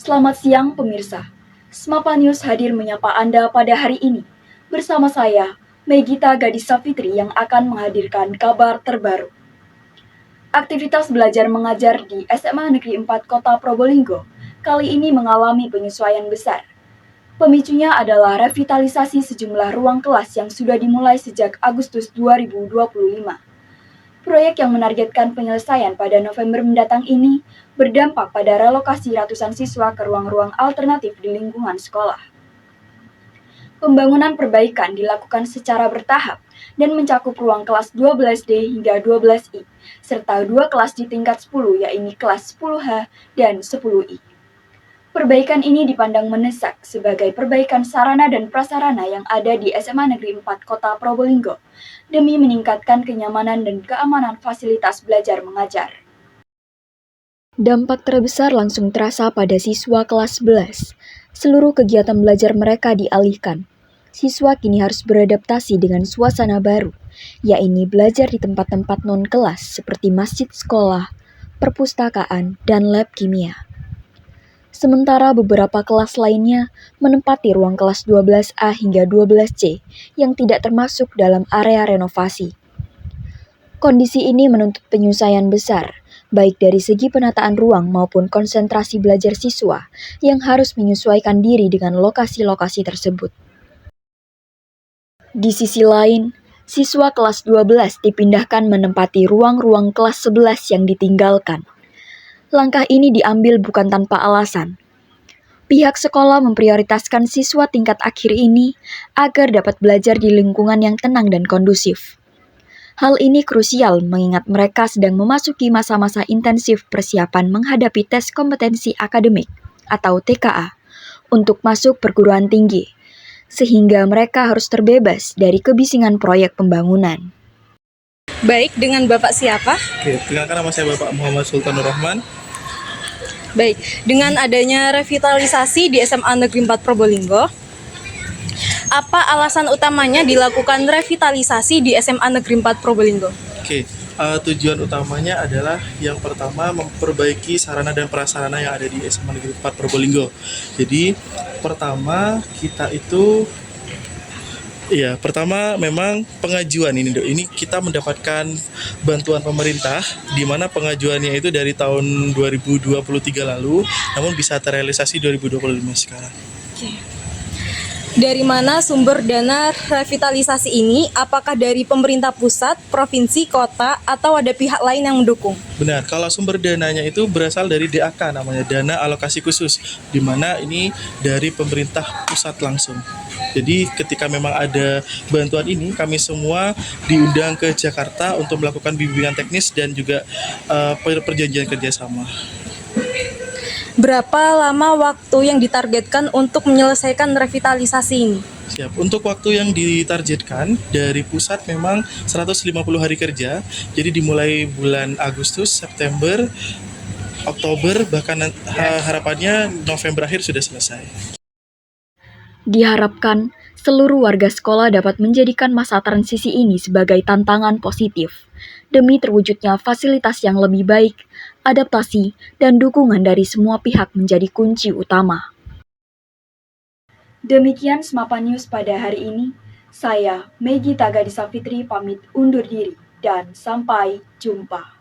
Selamat siang pemirsa. Smapa News hadir menyapa Anda pada hari ini. Bersama saya, Megita Gadis Safitri yang akan menghadirkan kabar terbaru. Aktivitas belajar mengajar di SMA Negeri 4 Kota Probolinggo kali ini mengalami penyesuaian besar. Pemicunya adalah revitalisasi sejumlah ruang kelas yang sudah dimulai sejak Agustus 2025. Proyek yang menargetkan penyelesaian pada November mendatang ini berdampak pada relokasi ratusan siswa ke ruang-ruang alternatif di lingkungan sekolah. Pembangunan perbaikan dilakukan secara bertahap dan mencakup ruang kelas 12D hingga 12I, serta dua kelas di tingkat 10 yaitu kelas 10H dan 10I. Perbaikan ini dipandang mendesak sebagai perbaikan sarana dan prasarana yang ada di SMA Negeri 4 Kota Probolinggo demi meningkatkan kenyamanan dan keamanan fasilitas belajar mengajar. Dampak terbesar langsung terasa pada siswa kelas 11. Seluruh kegiatan belajar mereka dialihkan. Siswa kini harus beradaptasi dengan suasana baru, yaitu belajar di tempat-tempat non-kelas seperti masjid sekolah, perpustakaan, dan lab kimia. Sementara beberapa kelas lainnya menempati ruang kelas 12A hingga 12C yang tidak termasuk dalam area renovasi. Kondisi ini menuntut penyelesaian besar, baik dari segi penataan ruang maupun konsentrasi belajar siswa yang harus menyesuaikan diri dengan lokasi-lokasi tersebut. Di sisi lain, siswa kelas 12 dipindahkan menempati ruang-ruang kelas 11 yang ditinggalkan. Langkah ini diambil bukan tanpa alasan. Pihak sekolah memprioritaskan siswa tingkat akhir ini agar dapat belajar di lingkungan yang tenang dan kondusif. Hal ini krusial mengingat mereka sedang memasuki masa-masa intensif persiapan menghadapi tes kompetensi akademik atau TKA untuk masuk perguruan tinggi, sehingga mereka harus terbebas dari kebisingan proyek pembangunan. Baik, dengan Bapak siapa? Perkenalkan, nama saya Bapak Muhammad Sultanur Rahman. Baik, dengan adanya revitalisasi di SMA Negeri 4 Probolinggo, apa alasan utamanya dilakukan revitalisasi di SMA Negeri 4 Probolinggo? Tujuan utamanya adalah yang pertama memperbaiki sarana dan prasarana yang ada di SMA Negeri 4 Probolinggo. Jadi pertama kita itu pertama memang pengajuan ini kita mendapatkan bantuan pemerintah di mana pengajuannya itu dari tahun 2023 lalu, namun bisa terrealisasi 2025 sekarang. Dari mana sumber dana revitalisasi ini? Apakah dari pemerintah pusat, provinsi, kota, atau ada pihak lain yang mendukung? Benar, kalau sumber dananya itu berasal dari DAK, namanya Dana Alokasi Khusus, di mana ini dari pemerintah pusat langsung. Jadi ketika memang ada bantuan ini, kami semua diundang ke Jakarta untuk melakukan bimbingan teknis dan juga perjanjian kerjasama. Berapa lama waktu yang ditargetkan untuk menyelesaikan revitalisasi ini? Siap. Untuk waktu yang ditargetkan dari pusat memang 150 hari kerja. Jadi dimulai bulan Agustus, September, Oktober, bahkan harapannya November akhir sudah selesai. Diharapkan seluruh warga sekolah dapat menjadikan masa transisi ini sebagai tantangan positif demi terwujudnya fasilitas yang lebih baik, adaptasi, dan dukungan dari semua pihak menjadi kunci utama. Demikian Smapa News pada hari ini. Saya, Megita Gadis Safitri, pamit undur diri dan sampai jumpa.